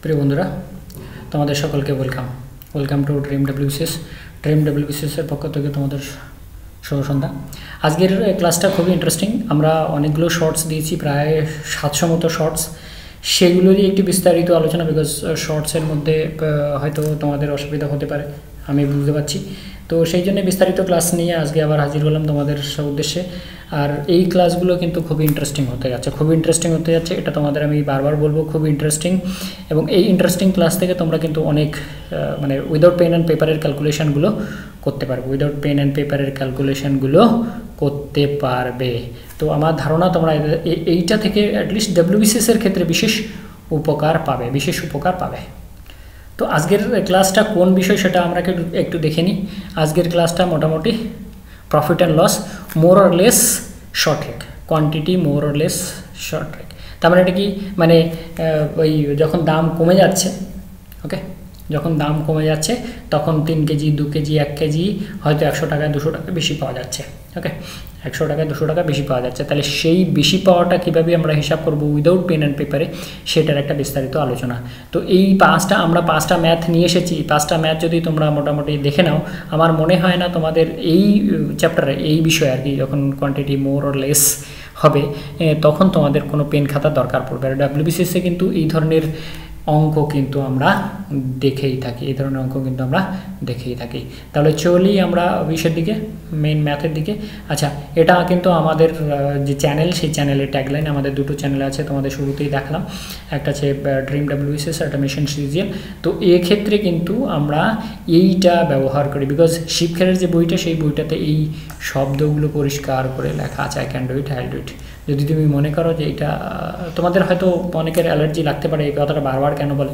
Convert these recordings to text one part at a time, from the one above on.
প্রিয় বন্ধুরা, তোমাদের সকলকে ওয়েলকাম টু ড্রিম ডব্লিউবিসিএস এর পক্ষ থেকে তোমাদের শুভ সন্ধ্যা। আজকের ক্লাসটা খুবই ইন্টারেস্টিং। আমরা অনেকগুলো শর্টস দিয়েছি, প্রায় 700 মতো শর্টস। সেগুলোরই একটি বিস্তারিত আলোচনা, বিকজ শর্টসের মধ্যে হয়তো তোমাদের অসুবিধা হতে পারে, আমি বুঝতে পারছি। তো সেই জন্য বিস্তারিত ক্লাস নিয়ে আজকে আবার হাজির হলাম তোমাদের উদ্দেশ্যে। আর এই ক্লাসগুলো কিন্তু খুবই ইন্টারেস্টিং হতে যাচ্ছে, এটা তোমাদের আমি বারবার বলবো, খুবই ইন্টারেস্টিং। এবং এই ইন্টারেস্টিং ক্লাস থেকে তোমরা কিন্তু অনেক মানে উইদাউট পেন অ্যান্ড পেপারের ক্যালকুলেশনগুলো করতে পারবে। তো আমার ধারণা তোমরা এইটা থেকে অ্যাটলিস্ট ডব্লিউবিসিএস এর ক্ষেত্রে বিশেষ উপকার পাবে। তো আজকের ক্লাসটা কোন বিষয় সেটা আমরা একটু দেখে নিই। আজকের ক্লাসটা মোটামুটি profit and loss more or less short trick, quantity more or less short trick. তার মানে এটা কি, মানে ওই যখন দাম কমে যাচ্ছে, ওকে, যখন দাম কমে যাচ্ছে তখন 3 কেজি 2 কেজি 1 কেজি হয়তো 100 টাকায় 200 টাকা বেশি পাওয়া যাচ্ছে, ওকে, 100 টাকায় 200 টাকা বেশি পাওয়া যাচ্ছে। তাহলে সেই বেশি পাওয়াটা কীভাবে আমরা হিসাব করবো উইদাউট পেন অ্যান্ড পেপারে, সেটার একটা বিস্তারিত আলোচনা। তো এই আমরা পাঁচটা ম্যাথ নিয়ে এসেছি। 5টা ম্যাথ যদি তোমরা মোটামুটি দেখে নাও, আমার মনে হয় না তোমাদের এই চ্যাপ্টারে এই বিষয়ে আর কি, যখন কোয়ান্টিটি মোর অর লেস হবে তখন তোমাদের কোনো পেন খাতা দরকার পড়বে। আর ডব্লিউবিসিএসে কিন্তু এই ধরনের অঙ্ক কিন্তু আমরা দেখেই থাকি। তাহলে চলি আমরা বিষয়ের দিকে, মেইন ম্যাথের দিকে। আচ্ছা, এটা কিন্তু আমাদের যে চ্যানেল, সেই চ্যানেলের ট্যাগলাইন, আমাদের দুটো চ্যানেল আছে, তোমাদের শুরুতেই দেখালাম, একটা আছে ড্রিম ডব্লিউবিসিএস, একটা মিশন সিজিএল। তো এক্ষেত্রে কিন্তু আমরা এইটা ব্যবহার করি, বিকজ শিবখেরের যে বইটা, সেই বইটাতে এই শব্দগুলো পরিষ্কার করে লেখা আছে, I can do it, I will do it. যদি তুমি মনে করো যে এটা তোমাদের হয়তো অনেকের অ্যালার্জি লাগতে পারে, এই কথাটা বারবার কেন বলে,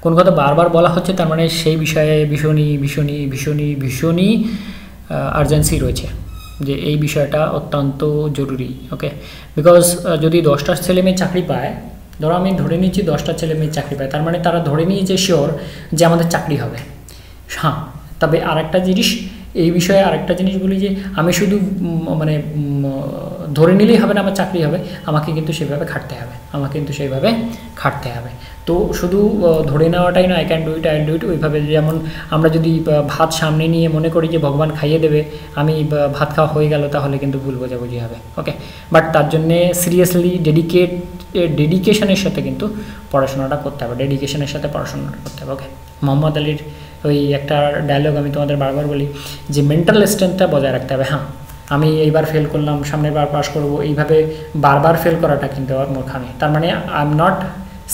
কোন কথা বারবার বলা হচ্ছে, তার মানে সেই বিষয়ে ভীষণই আর্জেন্সি রয়েছে, যে এই বিষয়টা অত্যন্ত জরুরি, ওকে। বিকজ যদি 10টা ছেলেমেয়ে চাকরি পায়, ধরো আমি ধরে নিচ্ছি 10টা ছেলেমেয়ে চাকরি পায়, তার মানে তারা ধরে নিয়েছে শিওর যে আমাদের চাকরি হবে। হ্যাঁ, তবে আরেকটা জিনিস, এই বিষয়ে আরেকটা জিনিস বলি, যে আমি শুধু মানে ধরে নিলেই হবে না আমার চাকরি হবে, আমাকে কিন্তু সেইভাবে খাটতে হবে। তো শুধু ধরে নেওয়াটাই না, I can do it, I will do it, ওইভাবে যেমন আমরা যদি ভাত সামনে নিয়ে মনে করি যে ভগবান খাইয়ে দেবে, আমি ভাত খাওয়া হয়ে গেল, তাহলে কিন্তু ভুল বোঝাবুঝি হবে, ওকে। বাট তার জন্যে সিরিয়াসলি ডেডিকেশনের সাথে কিন্তু পড়াশোনাটা করতে হবে, ওকে। মোহাম্মদ আলীর ওই একটা ডায়লগ আমি তোমাদের বারবার বলি, যে মেন্টাল স্ট্রেংথটা বজায় রাখতে হবে। হ্যাঁ, আমি এইবার ফেল করলাম, সামনের বার পাস করবো, এইভাবে বারবার ফেল করাটা কিন্তু আবার মূর্খামি। তার মানে I am not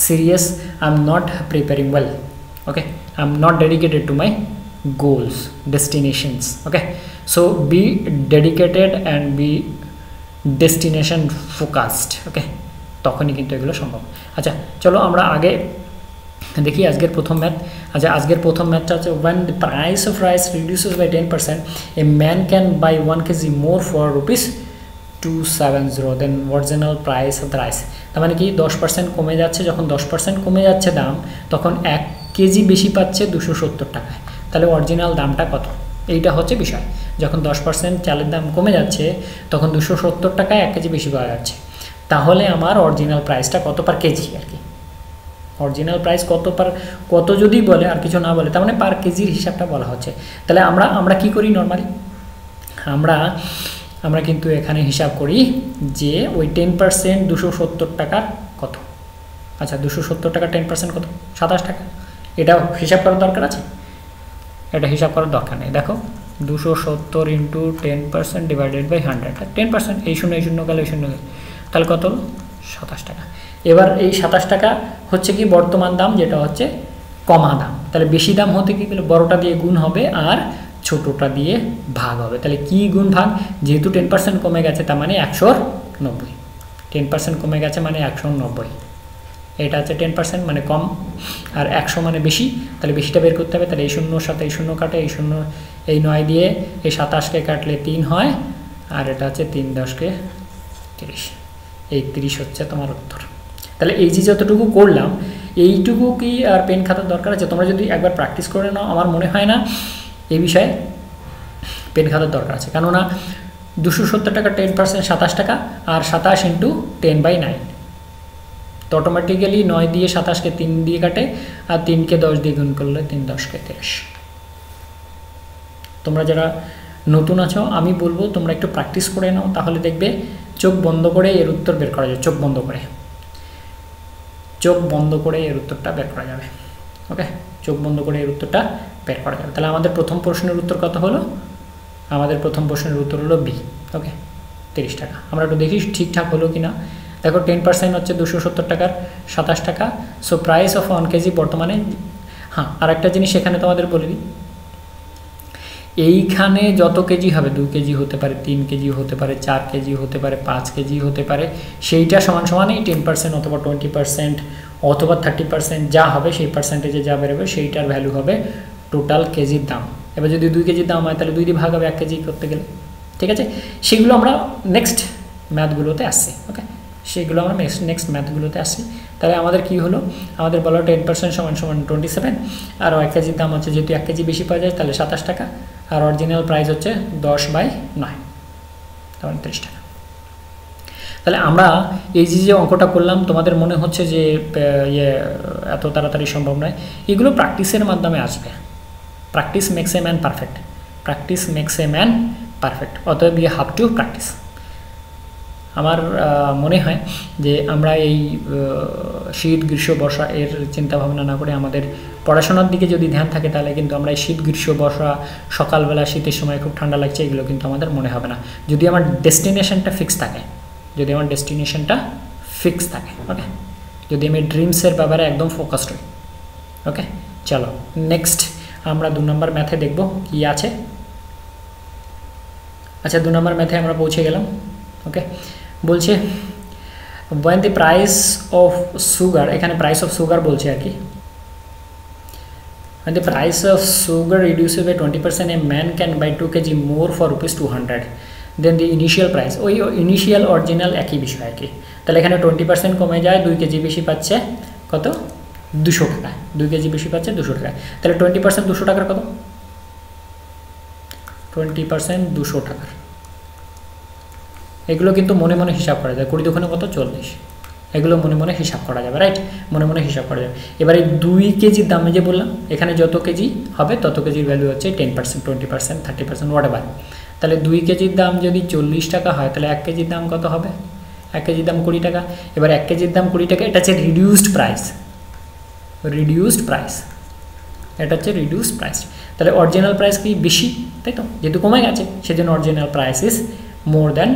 serious, I'm not preparing well, okay, I'm not dedicated to my goals, destinations, okay. So be dedicated and be destination focused, okay, তখনই কিন্তু এগুলো সম্ভব। আচ্ছা, চলো আমরা আগে দেখি আজকের প্রথম ম্যাথ। আচ্ছা, আজকের প্রথম ম্যাথটা হচ্ছে, when the price of rice reduces by 10%, a man can buy 1 kg more for ₹270, then original price of the rice। তার মানে কি 10% কমে যাচ্ছে, যখন 10% কমে যাচ্ছে দাম, তখন 1 কেজি বেশি পাচ্ছে 270 টাকায়। তাহলে অরিজিনাল দামটা কত, এইটা হচ্ছে বিষয়। যখন 10% চালের দাম কমে যাচ্ছে, তখন 270 টাকায় 1 কেজি বেশি পাওয়া যাচ্ছে। তাহলে আমার অরিজিনাল প্রাইসটা কত পার কেজি আর কি, অরিজিনাল প্রাইস কত যদি বলে আর কিছু না বলে, তার মানে পার কেজির হিসাবটা বলা হচ্ছে। তাহলে আমরা কি করি নর্মালি, আমরা কিন্তু এখানে হিসাব করি যে ওই 10% 270 টাকার কত। আচ্ছা, 270 টাকা 10% কত, 27 টাকা। এটা হিসাব করার দরকার আছে, এটা হিসাব করার দরকার নেই। দেখো, 270 ইন্টু 10% ডিভাইডেড বাই 100, 10%, এই শূন্য গেল, এই শূন্য গেল, তাহলে কত হলো, 27 টাকা। এবার এই 27 টাকা হচ্ছে কি বর্তমান দাম, যেটা হচ্ছে কমা দাম। তাহলে বেশি দাম হতে কি গেলে বড়টা দিয়ে গুণ হবে আর ছোটোটা দিয়ে ভাগ হবে। তাহলে কি গুণ ভাগ, যেহেতু 10% কমে গেছে, তার মানে 190, 10% কমে গেছে মানে 190, এটা হচ্ছে 10% মানে কম, আর 100 মানে বেশি, তাহলে বেশিটা বের করতে হবে। তাহলে এই শূন্যর সাথে এই শূন্য কাটে, এই শূন্য এই 9 দিয়ে এই 27কে কাটলে 3 হয়, আর এটা হচ্ছে 3 10কে 30, এই 30 হচ্ছে তোমার উত্তর। তাহলে এই যে যতটুকু করলাম, এইটুকু কি আর পেন খাতার দরকার আছে? তোমরা যদি একবার প্র্যাকটিস করে নাও, আমার মনে হয় না এই বিষয়ে পেন খাতার দরকার আছে। কেননা 270 টাকা 10% 27 টাকা, আর 27 ইন্টু 10/9, তো অটোমেটিক্যালি 9 দিয়ে 27কে 3 দিয়ে কাটে, আর 3কে 10 দিয়ে গুণ করলে 3 10কে 30। তোমরা যারা নতুন আছো আমি বলবো তোমরা একটু প্র্যাকটিস করে নাও, তাহলে দেখবে চোখ বন্ধ করে এর উত্তর বের করা যাবে। চোখ বন্ধ করে এর উত্তরটা বের করা যাবে। ওকে, চোখ বন্ধ করে এর উত্তরটা বের করা যাবে। তাহলে আমাদের প্রথম প্রশ্নের উত্তর কত হলো? আমাদের প্রথম প্রশ্নের উত্তর হলো বি। ওকে, 30 টাকা। আমরা একটু দেখি ঠিকঠাক হলো কি না। দেখো 10% হচ্ছে 270 টাকার 27 টাকা। সো প্রাইস অফ 1 কেজি বর্তমানে, হ্যাঁ আর একটা জিনিস এখানে তোমাদের বলে দিই, এইখানে যত কেজি হবে, 2 কেজি হতে পারে, 3 কেজি হতে পারে, 4 কেজি হতে পারে, 5 কেজি হতে পারে, সেইটা সমান সমানই 10% অথবা 20% অথবা 30% যা হবে সেই পার্সেন্টেজে যা বেরোবে সেইটার ভ্যালু হবে টোটাল কেজির দাম। এবার যদি 2 কেজির দাম হয় তাহলে 2 দিয়ে ভাগ হবে 1 কেজি করতে গেলে। ঠিক আছে, সেগুলো আমরা নেক্সট ম্যাথগুলোতে আসছি। ওকে, সেগুলো আমরা নেক্সট ম্যাথগুলোতে আসছি। তাহলে আমাদের কি হলো, আমাদের বলা 10% সমান সমান 27, আর 1 কেজির দাম হচ্ছে যেহেতু 1 কেজি বেশি পাওয়া যায় তাহলে 27 টাকা, আর অরিজিনাল প্রাইস হচ্ছে 10/9, তখন 30 টাকা। তাহলে আমরা এই যে অঙ্কটা করলাম, তোমাদের মনে হচ্ছে যে এত তাড়াতাড়ি সম্ভব নয়, এগুলো প্র্যাকটিসের মাধ্যমে আসবে। Practice makes a man perfect, practice makes a man perfect, অতএব ইউ হ্যাভ টু প্র্যাকটিস। আমার মনে হয় যে আমরা এই শীত গ্রীষ্ম বর্ষা এর চিন্তাভাবনা না করে আমাদের পড়াশোনার দিকে যদি ধ্যান থাকে তাহলে কিন্তু আমরা এই শীত গ্রীষ্ম বর্ষা, সকালবেলা শীতের সময় খুব ঠান্ডা লাগছে, এগুলো কিন্তু আমাদের মনে হবে না, যদি আমার ডেস্টিনেশনটা ফিক্স থাকে। ওকে, যদি আমি ড্রিমসের ব্যাপারে একদম ফোকাসড হই। ওকে, চলো নেক্সট আমরা 2 নম্বর ম্যাথে দেখব কি আছে। আচ্ছা, 2 নম্বর ম্যাথে আমরা পৌঁছে গেলাম। ওকে, বলছে when the price of sugar, এখানে প্রাইস অফ সুগার বলছে আর কি, when the price of sugar reduces by 20%, a man can buy 2 kg more for ₹200 then the initial price, ওই ইনিশিয়াল অরিজিনাল একই বিষয় আর কি। তাহলে এখানে 20% কমে যায়, 2 কেজি বেশি পাচ্ছে কত, 200 টাকা। 2 কেজি বেশি পাচ্ছে 200 টাকা। তাহলে 20% 200 টাকার কত, 20% 200 টাকার। এগুলো কিন্তু মনে মনে হিসাব করা যায়, 20 দোকানে কত, 40, এগুলো মনে মনে হিসাব করা যাবে, রাইট, মনে মনে হিসাব করা যাবে। এবার এই 2 কেজির দামে যে বললাম, এখানে যত কেজি হবে তত কেজির ভ্যালু হচ্ছে 10%, 20%, 30%, হোয়াটএভার। তাহলে 2 কেজির দাম যদি 40 টাকা হয় তাহলে 1 কেজির দাম কত হবে, 1 কেজির দাম 20 টাকা। এবার 1 কেজির দাম 20 টাকা, এটা হচ্ছে রিডিউসড প্রাইস, এটা হচ্ছে রিডিউসড প্রাইস। তাহলে অরিজিনাল প্রাইস কি বেশি, তাই তো, যেহেতু কমে গেছে সেজন্য original price is more than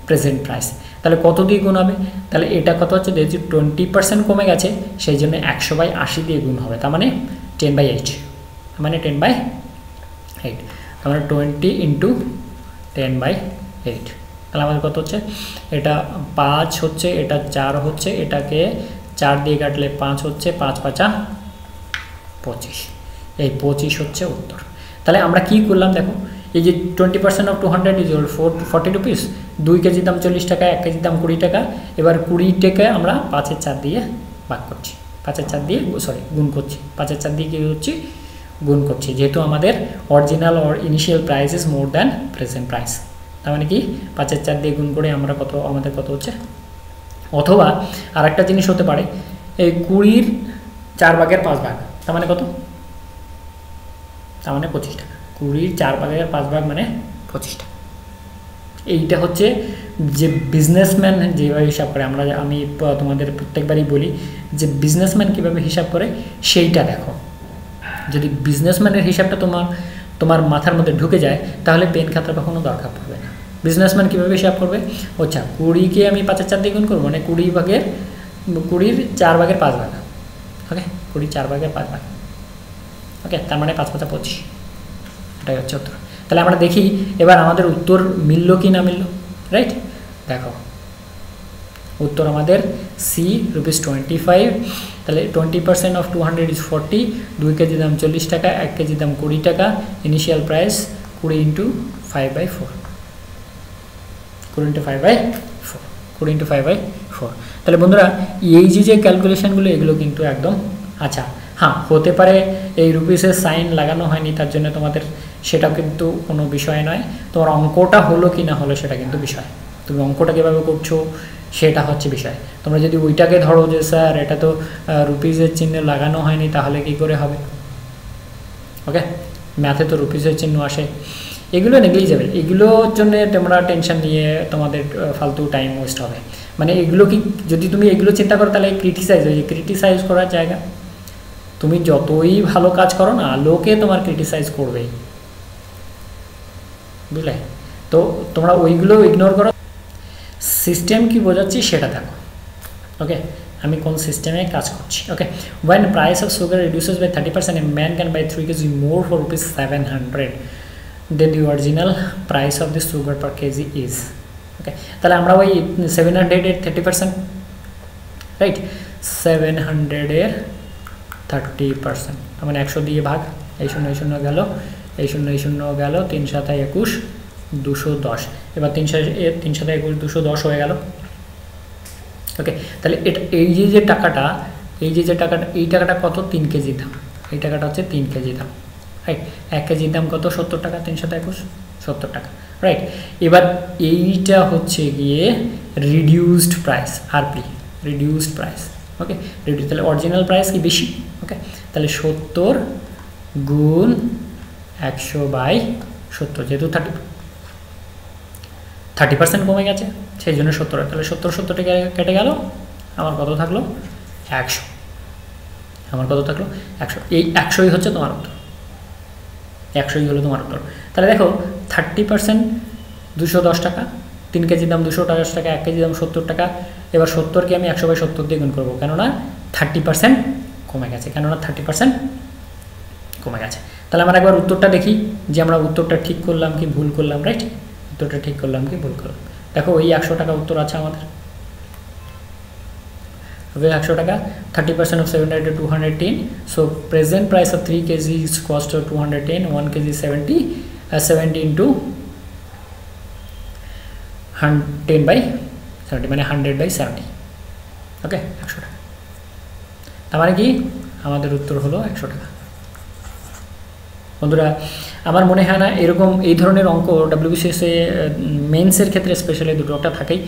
present price. তাহলে কত দিয়ে গুণ হবে, তাহলে এটা কত হচ্ছে, যেহেতু 20% কমে গেছে সেই জন্য 100/80 দিয়ে গুণ হবে, তার মানে 10/8, মানে 10/8, তার মানে 20 × 10/8। তাহলে আমাদের কত হচ্ছে, এটা 5 হচ্ছে, এটা 4 হচ্ছে, এটাকে 4 দিয়ে কাটলে 5 হচ্ছে, 5 × 5 = 25, এই 25 হচ্ছে উত্তর। তাহলে আমরা কি করলাম দেখো, এই যে 20% অফ 200 ইজ 40 রুপিস, 2 কেজির দাম 40 টাকা, 1 কেজির দাম 20 টাকা। এবার 20 টাকা আমরা 5/4 দিয়ে ভাগ করছি, 5/4 দিয়ে গুণ করছি, 5/4 দিয়ে কি হচ্ছে, গুণ করছি, যেহেতু আমাদের original or initial price is more than present price. তার মানে কি 5/4 দিয়ে গুণ করে আমরা কত, আমাদের কত হচ্ছে। অথবা আরেকটা জিনিস হতে পারে, এই 20-র 4/5, তার মানে কত, তার মানে 25 টাকা। 20-র 4/5 মানে 25 টাকা। এইটা হচ্ছে যে বিজনেসম্যান যেভাবে হিসাব করে, আমি তোমাদের প্রত্যেকবারই বলি যে বিজনেসম্যান কীভাবে হিসাব করে সেইটা দেখো। যদি বিজনেসম্যানের হিসাবটা তোমার মাথার মধ্যে ঢুকে যায় তাহলে পেন খাতার কখনো দরকার পড়বে না। বিজনেসম্যান কীভাবে হিসাব করবে, আচ্ছা 20কে আমি 5/4 দিয়ে গুণ করবো, মানে 20-র 4/5, ওকে, 20-র 4/5, ওকে, তার মানে 5 × 5 = 25, এটাই হচ্ছে উত্তর। তাহলে আমরা দেখি এবার আমাদের উত্তর মিলল কি না মিলল, রাইট। দেখো উত্তর আমাদের সি, ₹25। তাহলে 20% অফ 200 ইজ 40, 2 কেজির দাম 40 টাকা, 1 কেজির দাম 20 টাকা, ইনিশিয়াল প্রাইস 20 × 5/4, 20 × 5/4, 20 × 5/4। তাহলে বন্ধুরা এই যে ক্যালকুলেশনগুলো এগুলো কিন্তু একদম, আচ্ছা হ্যাঁ হতে পারে এই রুপিসের সাইন লাগানো হয়নি তার জন্য তোমাদের সেটাও কিন্তু কোনো বিষয় নয়, তোমার অঙ্কটা হলো কি না হলো সেটা কিন্তু বিষয়। তুমি অঙ্কটা কীভাবে করছো সেটা হচ্ছে বিষয়। তোমরা যদি ওইটাকে ধরো যে স্যার এটা তো রুপিজের চিহ্ন লাগানো হয়নি, তাহলে কি করে হবে? ওকে, ম্যাথে তো রুপিজের চিহ্ন আসে, এগুলো নেগলিজেবল, এগুলোর জন্য তোমরা টেনশন নিয়ে তোমাদের ফালতু টাইম ওয়েস্ট হবে। মানে এগুলো কি যদি তুমি এগুলো চিন্তা করো তাহলে ক্রিটিসাইজ করার জায়গা। তুমি যতই ভালো কাজ করো না, লোকে তোমার ক্রিটিসাইজ করবেই, বুঝলে? তো তোমরা ওইগুলো ইগনোর করো, সিস্টেম কি বোঝাচ্ছি সেটা দেখো। ওকে, আমি কোন সিস্টেমে কাজ করছি। ওকে, when price of sugar reduces by 30%, a man can buy 3 kg more for rupees 700, then the original price of the sugar per kg is, ওকে, তাহলে আমরা ওই 700 এর 30%, রাইট, 700 এর 30%, মানে 100 দিয়ে ভাগ, এই শূন্য এই শূন্য গেল, এই শূন্য এই শূন্য গেল, 3 7 21 210, এবার 3 7 21 210 হয়ে গেল। ওকে, তাহলে এটা এই যে টাকাটা, এই টাকাটা কত? 3 কেজি দাম, এই টাকাটা হচ্ছে 3 কেজি দাম, রাইট। 1 কেজির দাম কত? 70 টাকা, 3 7 21 70 টাকা, রাইট। এবার এইটা হচ্ছে গিয়ে reduced price, RP, reduced price. Okay, তাহলে অরিজিনাল প্রাইস কি বেশি? ওকে, তাহলে 70 গুণ 100/70, যেহেতু 30% কমে গেছে সেই জন্য 70, তাহলে 70 থেকে কেটে গেল, আমার কত থাকলো? 100, আমার কত থাকলো? 100। এই 100ই হচ্ছে তোমার উত্তর, 100ই হলো তোমার উত্তর। তাহলে দেখো 30% 210 টাকা, 3 কেজির দাম 210 টাকা, 1 কেজির দাম 70 টাকা। এবার 70কে আমি 100/70 দিয়ে গুণ করবো, কেননা 30% কমে গেছে, কেননা 30% কমে গেছে। তাহলে আমরা একবার উত্তরটা দেখি যে আমরা উত্তরটা ঠিক করলাম কি ভুল করলাম, রাইট? উত্তরটা ঠিক করলাম কি ভুল করলাম। দেখো ওই 100 টাকা উত্তর আছে আমাদের, 100 টাকা, 30% of 700 210, so present price of 3 kg is cost of 210, 1 kg 70 into 10/70 মানে 100/70, ওকে, 100 টাকা। তার মানে কি আমাদের উত্তর হলো 100 টাকা। বন্ধুরা, আমার মনে হয় না এরকম এই ধরনের অঙ্ক ডব্লিউবিসিএসে মেন্সের ক্ষেত্রে স্পেশালি দুটোটা থাকেই,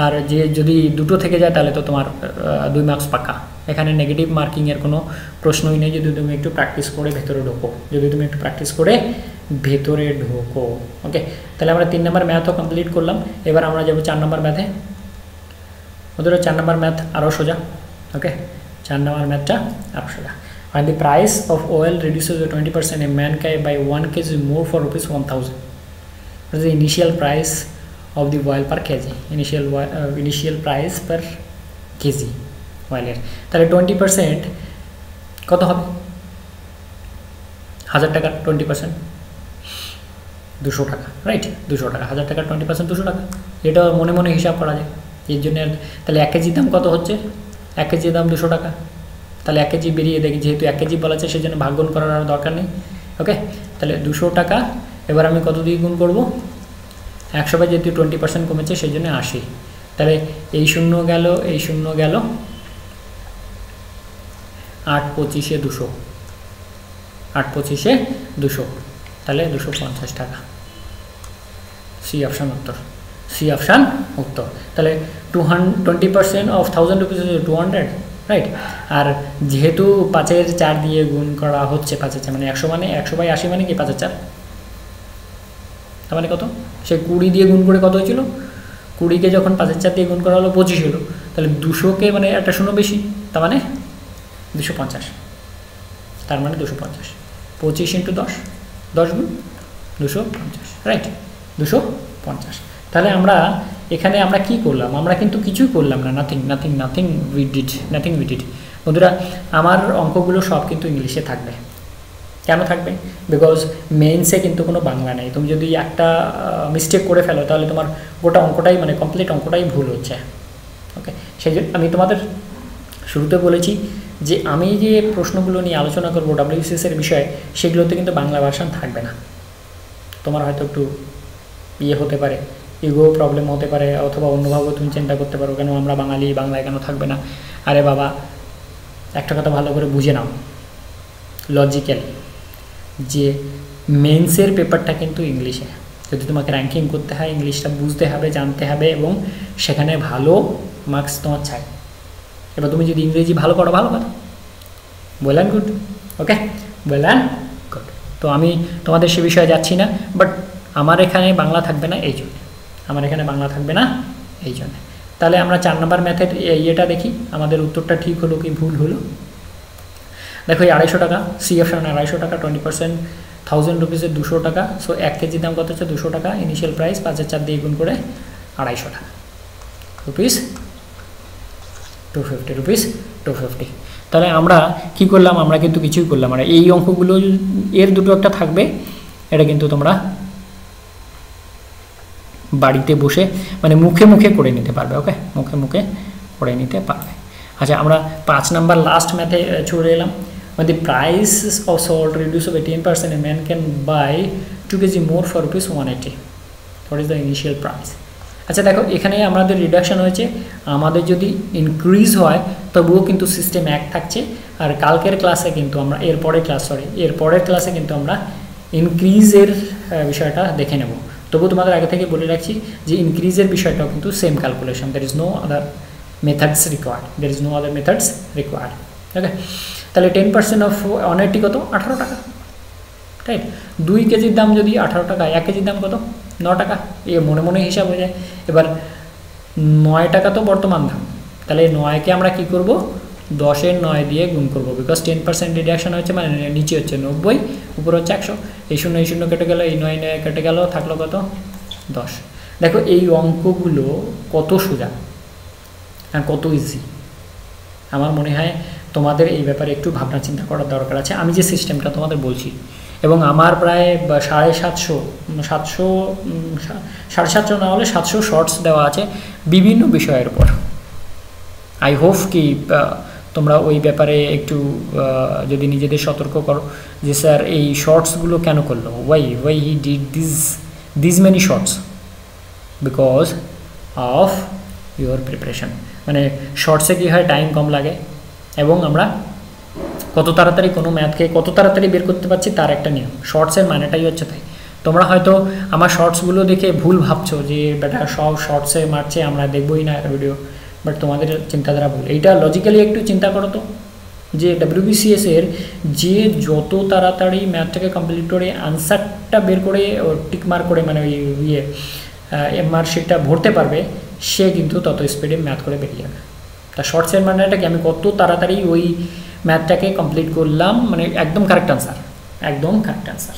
আর যে যদি দুটো থেকে যায় তাহলে তো তোমার 2 মার্কস পাকা। এখানে নেগেটিভ মার্কিংয়ের কোনো প্রশ্নই নেই যদি তুমি একটু প্র্যাকটিস করে ভেতরে ঢোকো, ওকে, তাহলে আমরা 3 নম্বর ম্যাথও কমপ্লিট করলাম। এবার আমরা যাবো 4 নম্বর ম্যাথে। বন্ধুরা 4 নম্বর ম্যাথ আরও সোজা। ওকে, 4 নম্বর ম্যাথটা আরও সোজা। When the price of oil reduces by 20%, a man can buy 1 kg more for rupees 1000. What is the initial price of the oil per kg? Initial price per kg oil. তাহলে 20% কত হবে? 1000 টাকা 20% 200 টাকা, রাইট? 200 টাকা, 1000 টাকা 20% 200 টাকা, এটা মনে মনে হিসাব করা যায়। এর জন্য তাহলে 1 কেজির দাম কত হচ্ছে? 1 কেজির দাম 200 টাকা, তাহলে 1 কেজি বেরিয়ে দেখি, যেহেতু 1 কেজি বলা আছে সেই জন্য ভাগ গুণ করার আর দরকার নেই। ওকে, তাহলে 200 টাকা, এবার আমি কত দিয়ে গুণ করবো? 100 যেহেতু 20% কমেছে সেই জন্য 80, তাহলে এই শূন্য গেল, এই শূন্য গেল, 8 25 200, 8 25 200, তাহলে 250 টাকা। সি অপশান উত্তর, সি অপশান উত্তর। তাহলে 20% অফ 1000 রুপিস 200, রাইট? আর যেহেতু 5-এর 4 দিয়ে গুণ করা হচ্ছে, 5-এর 4 মানে 100, মানে 100/80 মানে কি 5-এর 4, তার মানে কত? সে 20 দিয়ে গুণ করে কত হয়েছিল? 20কে যখন 5-এর 4 দিয়ে গুণ করা হলো 25 হলো, তাহলে 200কে মানে একটা শূন্য বেশি, তার মানে 250, তার মানে 250, 25 × 10, 10 গুণ 250, রাইট? 250। তাহলে আমরা এখানে আমরা কি করলাম? আমরা কিন্তু কিছুই করলাম না, নাথিং উই ডিড। বন্ধুরা, আমার অঙ্কগুলো সব কিন্তু ইংলিশে থাকবে। কেন থাকবে? বিকজ মেইনসে কিন্তু কোনো বাংলা নেই। তুমি যদি একটা মিস্টেক করে ফেলো তাহলে তোমার গোটা অঙ্কটাই, মানে কমপ্লিট অঙ্কটাই ভুল হচ্ছে। ওকে, সেই জন্য আমি তোমাদের শুরুতে বলেছি যে আমি যে প্রশ্নগুলো নিয়ে আলোচনা করবো ডব্লিউবিসিএসের বিষয়ে, সেগুলোতে কিন্তু বাংলা ভার্সন থাকবে না। তোমার হয়তো একটু হতে পারে, ইগো প্রবলেম হতে পারে, অথবা অন্যভাবেও তুমি চিন্তা করতে পারো কেন আমরা বাঙালি, বাংলায় কেন থাকবে না। আরে বাবা, একটা কথা ভালো করে বুঝে নাও লজিক্যালি, যে মেন্সের পেপারটা কিন্তু ইংলিশে। যদি তোমাকে র্যাঙ্কিং করতে হয় ইংলিশটা বুঝতে হবে, জানতে হবে, এবং সেখানে ভালো মার্কস তোমার চাই। এবার তুমি যদি ইংরেজি ভালো করো ভালো কথা, well and good. Okay, well and good. তো আমি তোমাদের সে বিষয়ে যাচ্ছি না, বাট আমার এখানে বাংলা থাকবে না এই জন্য, আমার এখানে বাংলা থাকবে না এই জন্য। তাহলে আমরা 4 নম্বর ম্যাথের ইয়েটা দেখি, আমাদের উত্তরটা ঠিক হলো কি ভুল হলো। দেখো এই 250 টাকা, সি অপশন 250 টাকা, 20% 1000 রুপিসের 200 টাকা। সো 1 কেজির দাম কত হচ্ছে 200 টাকা, ইনিশিয়াল প্রাইস 5/4 দিয়ে গুণ করে 250 টাকা, রুপিস 250, রুপিস 250। তাহলে আমরা কি করলাম, আমরা কিন্তু কিছুই করলাম না। এই অঙ্কগুলো এর দুটো একটা থাকবে, এটা কিন্তু তোমরা বাড়িতে বসে মানে মুখে মুখে করে নিতে পারবে। ওকে, মুখে মুখে করে নিতে পারবে। আচ্ছা, আমরা 5 নাম্বার লাস্ট ম্যাথে চলে এলাম। When the price of salt reduced by 10%, a man can buy 2 kg more for rupees 180. What is the initial price? আচ্ছা দেখো, এখানে আমাদের রিডাকশন হয়েছে, আমাদের যদি ইনক্রিজ হয় তবুও কিন্তু সিস্টেম এক থাকছে। আর কালকের ক্লাসে কিন্তু আমরা এরপরের ক্লাসে কিন্তু আমরা ইনক্রিজের বিষয়টা দেখে নেব। তবু তোমাদের আগে থেকে বলে রাখছি যে ইনক্রিজের বিষয়টাও কিন্তু same calculation, there is no other methods required. Okay, তাহলে 10% অফ 180 কত, 18 টাকা, রাইট। 2 কেজির দাম যদি 18 টাকা, 1 কেজির দাম কত, 9 টাকা। এ মনে মনে হিসাব হয়ে যায়। এবার 9 টাকা তো বর্তমান দাম, তাহলে 9কে আমরা কি করব, 10-এর 9 দিয়ে গুণ করবো, বিকজ 10% ডিডাকশন হচ্ছে, মানে নিচে হচ্ছে 90, উপরে হচ্ছে 100। এই 0 কেটে গেল, এই 9 কেটে গেল, থাকলো কত, 10। দেখো এই অঙ্কগুলো কত সোজা আর কত ইজি। আমার মনে হয় তোমাদের এই ব্যাপারে একটু ভাবনা চিন্তা করার দরকার আছে। আমি যে সিস্টেমটা তোমাদের বলছি, এবং আমার প্রায় 750 না হলে 700 শর্টস দেওয়া আছে বিভিন্ন বিষয়ের উপর। আই হোপ কি তোমরা ওই ব্যাপারে একটু যদি নিজেদের সতর্ক করো যে স্যার এই শর্টসগুলো কেন করলো, why he did this many shorts, because of your preparation. মানে শর্টসে কী হয়, টাইম কম লাগে এবং আমরা কত তাড়াতাড়ি কোনো ম্যাথকে কত তাড়াতাড়ি বের করতে পারছি তার একটা নিয়ম। শর্টসের মানেটাই হচ্ছে তাই। তোমরা হয়তো আমার শর্টসগুলো দেখে ভুল ভাবছো যে বেটা সব শর্টসে মারছে, আমরা দেখবই না ভিডিও, বাট তোমাদের চিন্তাধারা ভুল। এইটা লজিক্যালি একটু চিন্তা করো তো, যে WBCS এর যে যত তাড়াতাড়ি ম্যাথটাকে কমপ্লিট করে আনসারটা বের করে টিক মার্ক করে, মানে ওই মার্কশিটটা ভরতে পারবে, সে কিন্তু তত স্পিডে ম্যাথ করে বেরিয়ে যাবে। তা শর্টসের মানেটা কি, আমি কত তাড়াতাড়ি ওই ম্যাথটাকে কমপ্লিট করলাম, মানে একদম কারেক্ট আনসার, একদম কারেক্ট আনসার।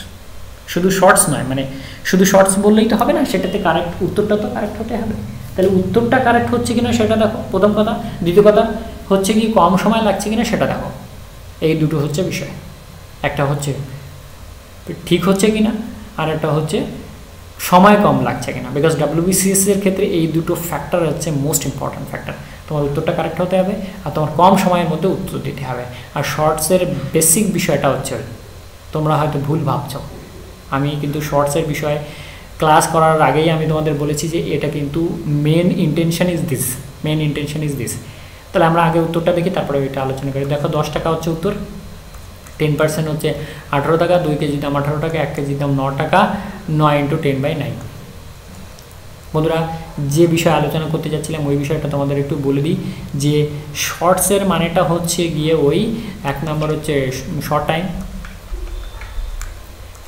শুধু শর্টস নয়, মানে শুধু শর্টস বললেই তো হবে না, সেটাতে কারেক্ট উত্তরটা তো কারেক্ট হতে হবে। তাহলে উত্তরটা কারেক্ট হচ্ছে কিনা সেটা দেখো, প্রথম কথা। দ্বিতীয় কথা হচ্ছে কি কম সময় লাগছে কিনা সেটা দেখো। এই দুটো হচ্ছে বিষয়, একটা হচ্ছে ঠিক হচ্ছে কিনা, আর একটা হচ্ছে সময় কম লাগছে কিনা। বিকজ WBCS এর ক্ষেত্রে এই দুটো ফ্যাক্টর হচ্ছে মোস্ট ইম্পর্ট্যান্ট ফ্যাক্টর। তোমার উত্তরটা কারেক্ট হতে হবে আর তোমার কম সময়ের মধ্যে উত্তর দিতে হবে। আর শর্টসের বেসিক বিষয়টা হচ্ছে, তোমরা হয়তো ভুল ভাবছো, আমি কিন্তু শর্টসের বিষয়ে ক্লাস করার আগেই আমি তোমাদের বলেছি যে এটা কিন্তু মেন ইন্টেনশন ইজ দিস। তাহলে আমরা আগে উত্তরটা দেখি, তারপরে এটা আলোচনা করি। দেখো 10 টাকা হচ্ছে উত্তর, 10% হচ্ছে 18 টাকা, 2 কেজির দাম 18 টাকা, 1 কেজির দাম 9 টাকা, 9 × 10/9। বন্ধুরা, যে বিষয়ে আলোচনা করতে যাচ্ছিলাম ওই বিষয়টা তোমাদের একটু বলে দিই, যে শর্টসের মানেটা হচ্ছে গিয়ে ওই 1 নম্বর হচ্ছে শর্ট টাইম,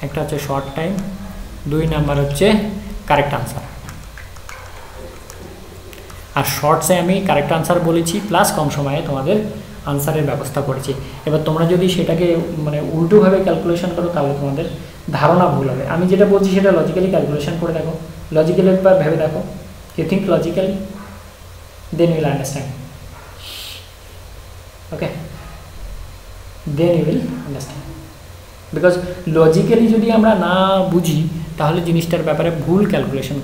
একটা হচ্ছে শর্ট টাইম, 2 নাম্বার হচ্ছে কারেক্ট আনসার। আর শর্টসে আমি কারেক্ট আনসার বলেছি, প্লাস কম সময়ে তোমাদের আনসারের ব্যবস্থা করেছি। এবার তোমরা যদি সেটাকে মানে উল্টোভাবে ক্যালকুলেশন করো তাহলে তোমাদের ধারণা ভুল হবে। আমি যেটা বলছি সেটা লজিক্যালি ক্যালকুলেশন করে দেখো, লজিক্যালি একবার ভেবে দেখো, you think logically, then you will understand. Okay, then you will understand. Because logically যদি আমরা না বুঝি তাহলে জিনিসটার ব্যাপারে ভুল ক্যালকুলেশন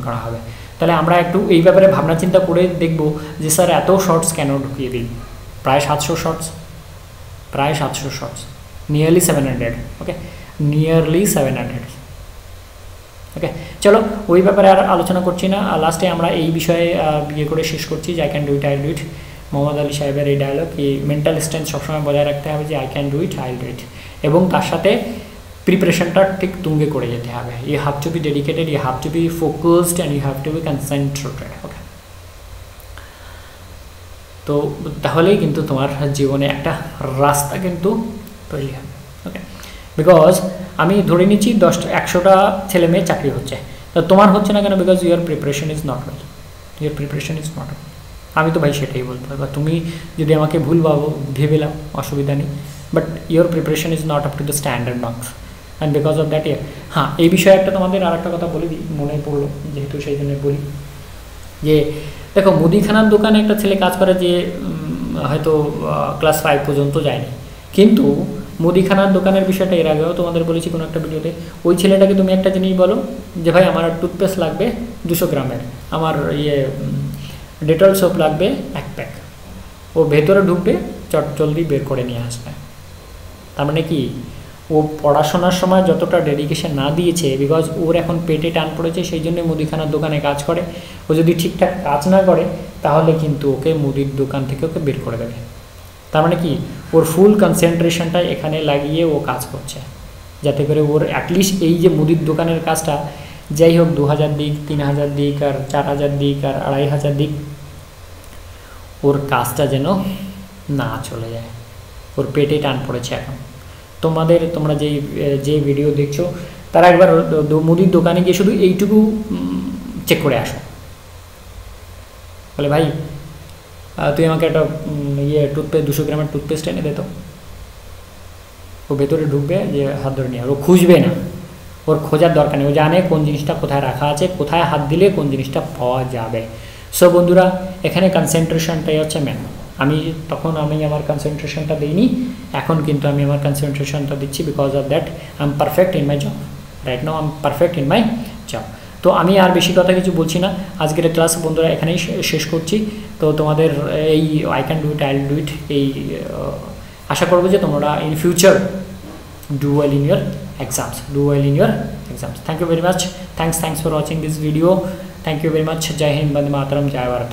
করা হবে। তাহলে আমরা একটু এই ব্যাপারে ভাবনা চিন্তা করে দেখব যে স্যার এত শর্টস কেন ঢুকিয়ে দিই। প্রায় 700 শর্টস, নিয়ারলি 700। ওকে, নিয়ারলি 700। ওকে, চলো ওই ব্যাপারে আর আলোচনা করছি না। লাস্টে আমরা এই বিষয়ে বিয়ে করে শেষ করছি যে I can do it. Mohammad Ali সাহেবের এই ডায়লগ, এই মেন্টাল স্ট্রেংথ সবসময় বজায় রাখতে হবে যে আই ক্যান ডু ইট, এবং তার সাথে প্রিপারেশনটা ঠিক তুঙ্গে করে যেতে হবে। You have to be dedicated, you have to be focused, and you have to be concentrated. Okay, তো তাহলেই কিন্তু তোমার জীবনে একটা রাস্তা কিন্তু তৈরি হবে। ওকে, বিকজ আমি ধরে নিচ্ছি 100টা ছেলে মেয়ে চাকরি হচ্ছে, তো তোমার হচ্ছে না কেন? Because your preparation is not well, your preparation is not well. আমি তো ভাই সেটাই বলবো। এবার তুমি যদি আমাকে ভুল ভেবে নাও অসুবিধা নেই, but your preparation is not up to the standard marks, and because of that হ্যাঁ, এই বিষয়ে একটা তোমাদের আর একটা কথা বলে দিই, মনে পড়লো যেহেতু সেই জন্য বলি যে দেখো, মুদিখানার দোকানে একটা ছেলে কাজ করে যে হয়তো ক্লাস 5 পর্যন্ত যায়নি, কিন্তু মুদিখানার দোকানের বিষয়টা এর আগেও তোমাদের বলেছি কোনো একটা ভিডিওতে। ওই ছেলেটাকে তুমি একটা জিনিস বলো যে ভাই আমার টুথপেস্ট লাগবে 200 গ্রামের, আমার ডেটল সোপ লাগবে 1 প্যাক, ও ভেতরে ঢুকবে, জলদি বের করে নিয়ে আসবে। তার মানে কি, ও পড়াশোনার সময় যতটা ডেডিকেশন না দিয়েছে, বিকজ ওর এখন পেটে টান পড়েছে, সেই জন্য মুদিখানার দোকানে কাজ করে। ও যদি ঠিকঠাক কাজ না করে তাহলে কিন্তু ওকে মুদির দোকান থেকে ওকে বের করে দেবে। তার মানে কি, ওর ফুল কনসেন্ট্রেশনটা এখানে লাগিয়ে ও কাজ করছে, যাতে করে ওর অ্যাটলিস্ট এই যে মুদির দোকানের কাজটা যাই হোক 2000 দিক, 3000 দিক, আর 4000 দিক, আর 2500 দিক, ওর কাজটা যেন না চলে যায়। ওর পেটে টান পড়েছে এখন। তোমরা যে ভিডিও দেখছো তারা একবার মুদির দোকানে গিয়ে শুধু এইটুকু চেক করে আসো, বলে ভাই তুই আমাকে একটা টুথপেস্ট 200 গ্রামের টুথপেস্ট এনে দে তো। ও ভেতরে ঢুকবে, যে হাত ধরে নিয়ে, ও খুঁজবে না, ওর খোঁজার দরকার নেই, ও জানে কোন জিনিসটা কোথায় রাখা আছে, কোথায় হাত দিলে কোন জিনিসটা পাওয়া যাবে। সো বন্ধুরা, এখানে কনসেন্ট্রেশনটাই হচ্ছে মেন। আমি আমার কনসেন্ট্রেশনটা দিইনি, এখন কিন্তু আমি আমার কনসেন্ট্রেশনটা দিচ্ছি, because of that I am perfect in my job, right now I am perfect in my job. তো আমি আর বেশি কথা কিছু বলছি না, আজকের ক্লাস বন্ধুরা এখানেই শেষ করছি। তো তোমাদের এই I can do it, I will do it, এই আশা করবো যে তোমরা in future do well in your exams. Thank you very much. Thanks for watching this video. Thank you very much. Jai Hind, Bande Mataram, Jai Bharat.